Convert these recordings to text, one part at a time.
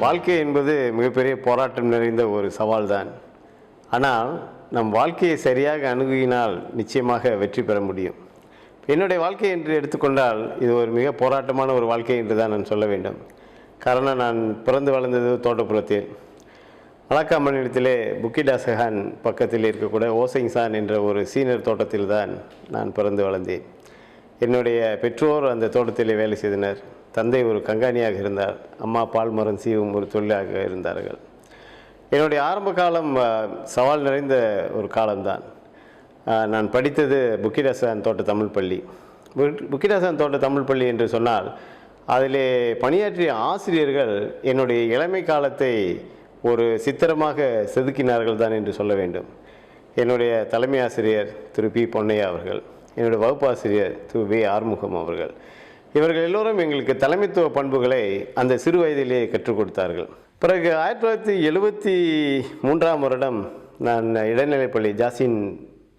வாழ்க்கை என்பது மிகப்பெரிய போராட்டம் நிறைந்த ஒரு சவால் தான். ஆனால் நம் வாழ்க்கையை சரியாக அணுகினால் நிச்சயமாக வெற்றி பெற முடியும். என்னுடைய வாழ்க்கை என்று எடுத்துக்கொண்டால் இது ஒரு மிக போராட்டமான ஒரு வாழ்க்கை என்று தான் நான் சொல்ல வேண்டும். காரணம், நான் பிறந்து வளர்ந்தது தோட்டப்புறத்தில். மலாக்கா மாநிலத்திலே புக்கிடாசகான் பக்கத்தில் இருக்கக்கூடிய ஓசைங்சான் என்ற ஒரு சீனியர் தோட்டத்தில் தான் நான் பிறந்து வளர்ந்தேன். என்னுடைய பெற்றோர் அந்த தோட்டத்திலே வேலை செய்தனர். தந்தை ஒரு கங்காணியாக இருந்தார். அம்மா பால் மரம் சீவும் ஒரு தொழிலாக இருந்தார்கள். என்னுடைய ஆரம்ப காலம் சவால் நிறைந்த ஒரு காலம்தான். நான் படித்தது புக்கிடாசான் தோட்ட தமிழ் பள்ளி. புக்கிடாசான் தோட்ட தமிழ் பள்ளி என்று சொன்னால் அதிலே பணியாற்றிய ஆசிரியர்கள் என்னுடைய இளமை காலத்தை ஒரு சித்திரமாக செதுக்கினார்கள் தான் என்று சொல்ல வேண்டும். என்னுடைய தலைமை ஆசிரியர் திரு பி பொன்னையா அவர்கள், என்னுடைய வகுப்பாசிரியர் திரு வே ஆறுமுகம் அவர்கள், இவர்கள் எல்லோரும் எங்களுக்கு தலைமைத்துவ பண்புகளை அந்த சிறு வயதிலேயே கற்றுக் கொடுத்தார்கள். பிறகு 1973ஆம் வருடம் நான் இடைநிலைப்பள்ளி ஜாசின்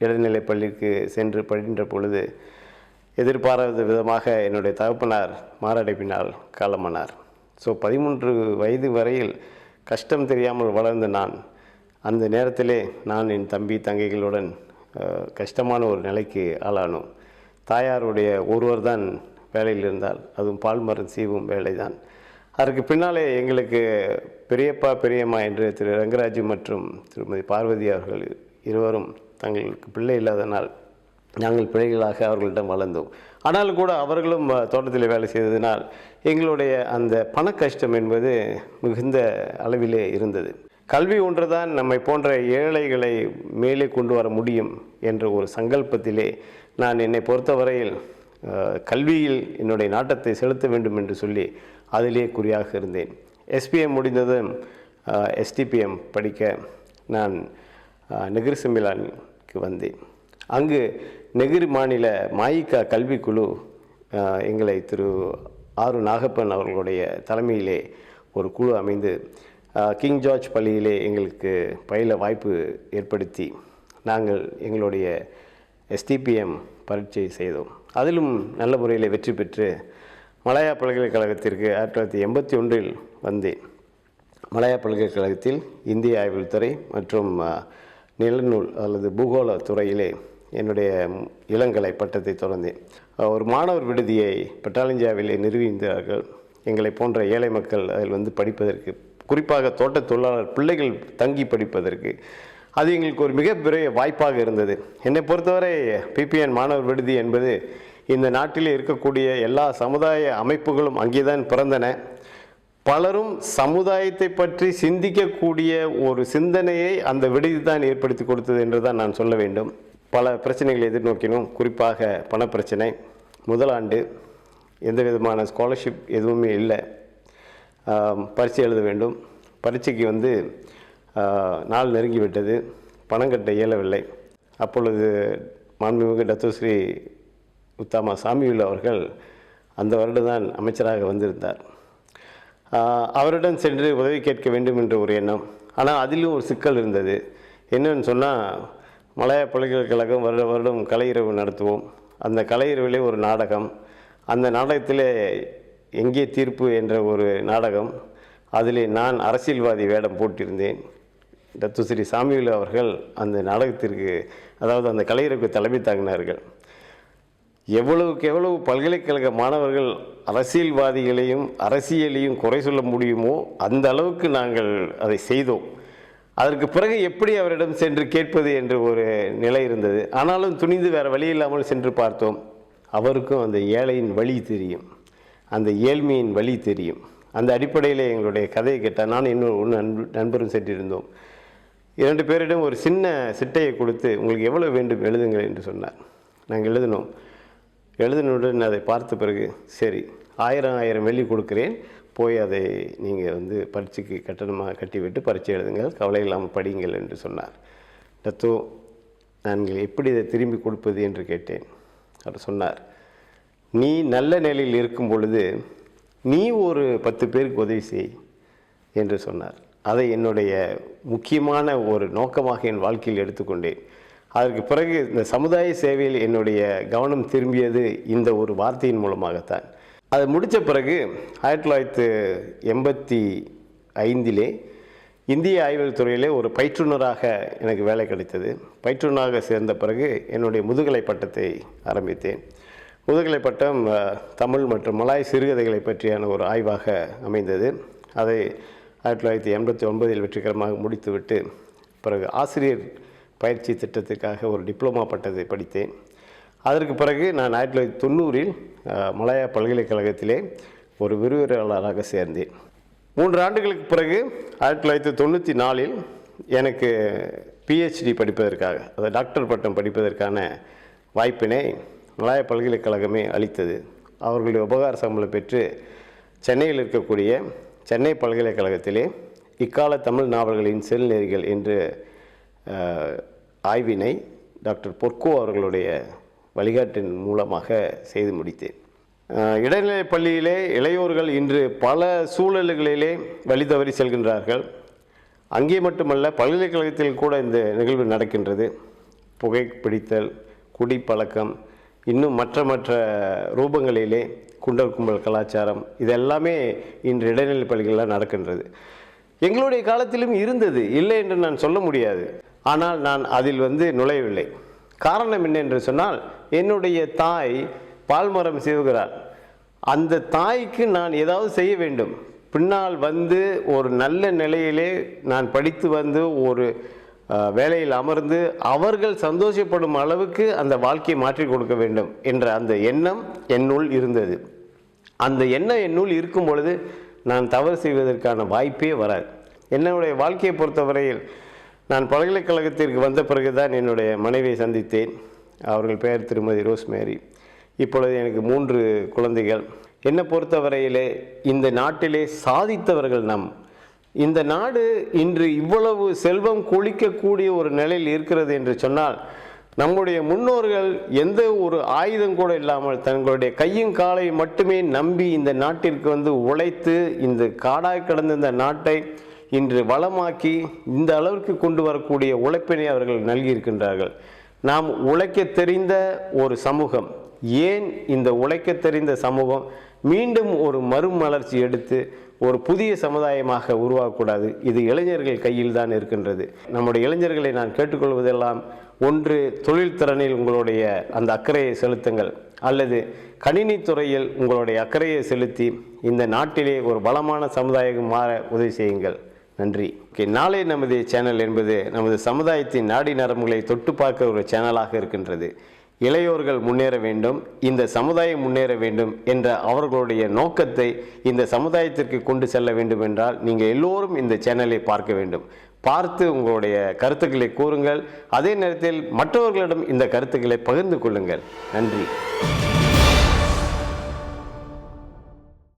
இடைநிலைப்பள்ளிக்கு சென்று படிக்கின்ற பொழுது எதிர்பாராத விதமாக என்னுடைய தகப்பனார் மாரடைப்பினால் காலமானார். 13 வயது வரையில் கஷ்டம் தெரியாமல் வளர்ந்த நான் அந்த நேரத்திலே நான் என் தம்பி தங்கைகளுடன் கஷ்டமான ஒரு நிலைக்கு ஆளானோம். தாயாருடைய ஒருவர் தான் வேலையில் இருந்தால், அதுவும் பால் மரம் சீவும் வேலை தான். அதற்கு பின்னாலே எங்களுக்கு பெரியப்பா பெரியம்மா என்று திரு ரங்கராஜு மற்றும் திருமதி பார்வதி அவர்கள் இருவரும் தங்களுக்கு பிள்ளை இல்லாதனால் நாங்கள் பிள்ளைகளாக அவர்களிடம் வளர்ந்தோம். ஆனாலும் கூட அவர்களும் தோட்டத்தில் வேலை செய்ததினால் எங்களுடைய அந்த பண கஷ்டம் என்பது மிகுந்த அளவிலே இருந்தது. கல்வி ஒன்றுதான் நம்மை போன்ற ஏழைகளை மேலே கொண்டு வர முடியும் என்ற ஒரு சங்கல்பத்திலே நான் என்னை பொறுத்தவரையில் கல்வியில் என்னுடைய நாட்டத்தை செலுத்த வேண்டும் என்று சொல்லி அதிலே குறியாக இருந்தேன். எஸ்பிஎம் முடிந்ததும் எஸ்டிபிஎம் படிக்க நான் நெகிர் செம்பிலானுக்கு வந்தேன். அங்கு நெகிர் மாநில மாயிகா கல்விக்குழு எங்களை திரு ஆறு நாகப்பன் அவர்களுடைய தலைமையிலே ஒரு குழு அமைந்து கிங் ஜார்ஜ் பள்ளியிலே எங்களுக்கு பயில வாய்ப்பு ஏற்படுத்தி நாங்கள் எங்களுடைய எஸ்டிபிஎம் பரீட்சை செய்தோம். அதிலும் நல்ல முறையில் வெற்றி பெற்று மலாயா பல்கலைக்கழகத்திற்கு 1981இல் வந்தேன். மலாயா பல்கலைக்கழகத்தில் இந்திய ஆய்வியல் துறை மற்றும் நிலநூல் அல்லது பூகோள துறையிலே என்னுடைய இளங்கலை பட்டத்தை தொடர்ந்தேன். ஒரு மாணவர் விடுதியை பெட்டாலிஞ்சாவிலே நிறுவியிருந்தார்கள். எங்களை போன்ற ஏழை மக்கள் அதில் படிப்பதற்கு, குறிப்பாக தோட்ட தொழிலாளர் பிள்ளைகள் தங்கி படிப்பதற்கு அது எங்களுக்கு ஒரு மிகப்பெரிய வாய்ப்பாக இருந்தது. என்னை பொறுத்தவரை பிபிஎன் மாணவர் விடுதி என்பது இந்த நாட்டில் இருக்கக்கூடிய எல்லா சமுதாய அமைப்புகளும் அங்கேதான் பிறந்தன. பலரும் சமுதாயத்தை பற்றி சிந்திக்கக்கூடிய ஒரு சிந்தனையை அந்த விடுதி தான் ஏற்படுத்தி கொடுத்தது என்று தான் நான் சொல்ல வேண்டும். பல பிரச்சனைகளை எதிர்நோக்கினோம். குறிப்பாக பணப்பிரச்சனை. முதல் ஆண்டு எந்த விதமான ஸ்காலர்ஷிப் எதுவுமே இல்லை. பரீட்சை எழுத வேண்டும். பரீட்சைக்கு நாள் நெருங்கிவிட்டது. பணம் கட்ட இயலவில்லை. அப்பொழுது மாண்புமிகு டத்தோஸ்ரீ உத்தாமா சாமியுல் அவர்கள் அந்த வருடம்தான் அமைச்சராக வந்திருந்தார். அவரிடம் சென்று உதவி கேட்க வேண்டும் என்ற ஒரு எண்ணம். ஆனால் அதிலும் ஒரு சிக்கல் இருந்தது. என்னன்னு சொன்னால், மலாயா பல்கலைக்கழகம் வருடம் கலை இரவு நடத்துவோம். அந்த கலை இரவிலே ஒரு நாடகம், அந்த நாடகத்திலே எங்கே தீர்ப்பு என்ற ஒரு நாடகம், அதிலே நான் அரசியல்வாதி வேடம் போட்டிருந்தேன். டத்துஸ்ரீ சாமியுல் அவர்கள் அந்த நாடகத்திற்கு, அதாவது அந்த கலையரவுக்கு தலைமை தாங்கினார்கள். எவ்வளவுக்கு எவ்வளவு பல்கலைக்கழக மாணவர்கள் அரசியல்வாதிகளையும் அரசியலையும் குறை சொல்ல முடியுமோ அந்த அளவுக்கு நாங்கள் அதை செய்தோம். அதற்கு பிறகு எப்படி அவரிடம் சென்று கேட்பது என்ற ஒரு நிலை இருந்தது. ஆனாலும் துணிந்து வேறு வழி இல்லாமல் சென்று பார்த்தோம். அவருக்கும் அந்த ஏழையின் வழி தெரியும், அந்த ஏழ்மையின் வழி தெரியும். அந்த அடிப்படையில் எங்களுடைய கதையை கேட்டால் நான் இன்னொரு நண்பரும் சென்றிருந்தோம். 2 பேரிடம் ஒரு சின்ன சிட்டையை கொடுத்து, உங்களுக்கு எவ்வளோ வேண்டும் எழுதுங்கள் என்று சொன்னார். நாங்கள் எழுதினோம். எழுதினுடன் அதை பார்த்த பிறகு, சரி 1000 வெள்ளி கொடுக்குறேன், போய் அதை நீங்கள் பரீட்சைக்கு கட்டணமாக கட்டிவிட்டு பரீட்சை எழுதுங்கள், கவலை இல்லாமல் படியுங்கள் என்று சொன்னார். டத்தோ, நாங்கள் எப்படி இதை திரும்பி கொடுப்பது என்று கேட்டேன். அவர் சொன்னார், நீ நல்ல நிலையில் இருக்கும் பொழுது நீ ஒரு 10 பேருக்கு உதவி செய் என்று சொன்னார். அதை என்னுடைய முக்கியமான ஒரு நோக்கமாக என் வாழ்க்கையில் எடுத்துக்கொண்டேன். அதற்கு பிறகு இந்த சமுதாய சேவையில் என்னுடைய கவனம் திரும்பியது இந்த ஒரு வார்த்தையின் மூலமாகத்தான். அது முடித்த பிறகு 1985 2005 இந்திய ஆய்வியல் துறையிலே ஒரு பயிற்றுனராக எனக்கு வேலை கிடைத்தது. பயிற்றுனராக சேர்ந்த பிறகு என்னுடைய முதுகலை பட்டத்தை ஆரம்பித்தேன். முதுகலை பட்டம் தமிழ் மற்றும் மலாய் சிறுகதைகளை பற்றியான ஒரு ஆய்வாக அமைந்தது. அதை 1989 வெற்றிகரமாக முடித்துவிட்டு பிறகு ஆசிரியர் பயிற்சி திட்டத்துக்காக ஒரு டிப்ளமா பட்டத்தை படித்தேன். அதற்கு பிறகு நான் 1990 மலாயா பல்கலைக்கழகத்திலே ஒரு விரிவுரையாளராக சேர்ந்தேன். 3 ஆண்டுகளுக்கு பிறகு 1994 எனக்கு PhD படிப்பதற்காக, அதாவது டாக்டர் பட்டம் படிப்பதற்கான வாய்ப்பினை மலாயா பல்கலைக்கழகமே அளித்தது. அவர்களுடைய உபகார சம்பளம் பெற்று சென்னையில் இருக்கக்கூடிய சென்னை பல்கலைக்கழகத்திலே இக்கால தமிழ் நாவல்களின் செல்நெறிகள் என்ற ஆய்வினை டாக்டர் பொற்கோ அவர்களுடைய வழிகாட்டின் மூலமாக செய்து முடித்தேன். இடைநிலைப் பள்ளியிலே இளையோர்கள் இன்று பல சூழல்களிலே வழி தவறி செல்கின்றார்கள். அங்கே மட்டுமல்ல, பல்கலைக்கழகத்தில் கூட இந்த நிகழ்வு நடக்கின்றது. புகைப்பிடித்தல், குடிப்பழக்கம், இன்னும் மற்ற ரூபங்களிலே குண்டர் கும்பல் கலாச்சாரம், இதெல்லாமே இன்று இடைநிலைப் பள்ளிகளில் நடக்கின்றது. எங்களுடைய காலத்திலும் இருந்தது, இல்லை என்று நான் சொல்ல முடியாது. ஆனால் நான் அதில் நுழையவில்லை. காரணம் என்ன என்று சொன்னால், என்னுடைய தாய் பால்மரம் சீவுகிறார். அந்த தாய்க்கு நான் ஏதாவது செய்ய வேண்டும். பின்னால் ஒரு நல்ல நிலையிலே நான் படித்து ஒரு வேலையில் அமர்ந்து அவர்கள் சந்தோஷப்படும் அளவுக்கு அந்த வாழ்க்கையை மாற்றி கொடுக்க வேண்டும் என்ற அந்த எண்ணம் என்னுள் இருந்தது. அந்த எண்ணம் என்னுள் இருக்கும் பொழுது நான் தவறு செய்வதற்கான வாய்ப்பே வராது. என்னுடைய வாழ்க்கையை பொறுத்தவரையில் நான் பல்கலைக்கழகத்திற்கு வந்த பிறகுதான் என்னுடைய மனைவியை சந்தித்தேன். அவர்கள் பெயர் திருமதி ரோஸ்மேரி. இப்பொழுது எனக்கு 3 குழந்தைகள். என்னை பொறுத்தவரையிலே இந்த நாட்டிலே சாதித்தவர்கள் இந்த நாடு இன்று இவ்வளவு செல்வம் கொழிக்கக்கூடிய ஒரு நிலையில் இருக்கிறது என்று சொன்னால், நம்முடைய முன்னோர்கள் எந்த ஒரு ஆயுதம் கூட இல்லாமல் தங்களுடைய கையும் காலை மட்டுமே நம்பி இந்த நாட்டிற்கு உழைத்து இந்த காடாய் கிடந்த இந்த நாட்டை இன்று வளமாக்கி இந்த அளவிற்கு கொண்டு வரக்கூடிய உழைப்பினை அவர்கள் நல்கியிருக்கின்றார்கள். நாம் உழைக்க தெரிந்த ஒரு சமூகம், ஏன் இந்த உழைக்க தெரிந்த சமூகம் மீண்டும் ஒரு மறுமலர்ச்சி எடுத்து ஒரு புதிய சமுதாயமாக உருவாகக்கூடாது? இது இளைஞர்கள் கையில் தான் இருக்கின்றது. நம்முடைய இளைஞர்களை நான் கேட்டுக்கொள்வதெல்லாம், ஒன்று தொழில் திறனில் உங்களுடைய அந்த அக்கறையை செலுத்துங்கள், அல்லது கணினித்துறையில் உங்களுடைய அக்கறையை செலுத்தி இந்த நாட்டிலே ஒரு பலமான சமுதாயம் மாற உதவி செய்யுங்கள். நன்றி. நாளை நமது சேனல் என்பது நமது சமுதாயத்தின் நாடி நரம்புகளை தொட்டு பார்க்க ஒரு சேனலாக இருக்கின்றது. இளையோர்கள் முன்னேற வேண்டும், இந்த சமுதாயம் முன்னேற வேண்டும் என்ற அவர்களுடைய நோக்கத்தை இந்த சமுதாயத்திற்கு கொண்டு செல்ல வேண்டும் என்றால் நீங்கள் எல்லோரும் இந்த சேனலை பார்க்க வேண்டும். பார்த்து உங்களுடைய கருத்துக்களை கூறுங்கள். அதே நேரத்தில் மற்றவர்களிடம் இந்த கருத்துக்களை பகிர்ந்து கொள்ளுங்கள். நன்றி.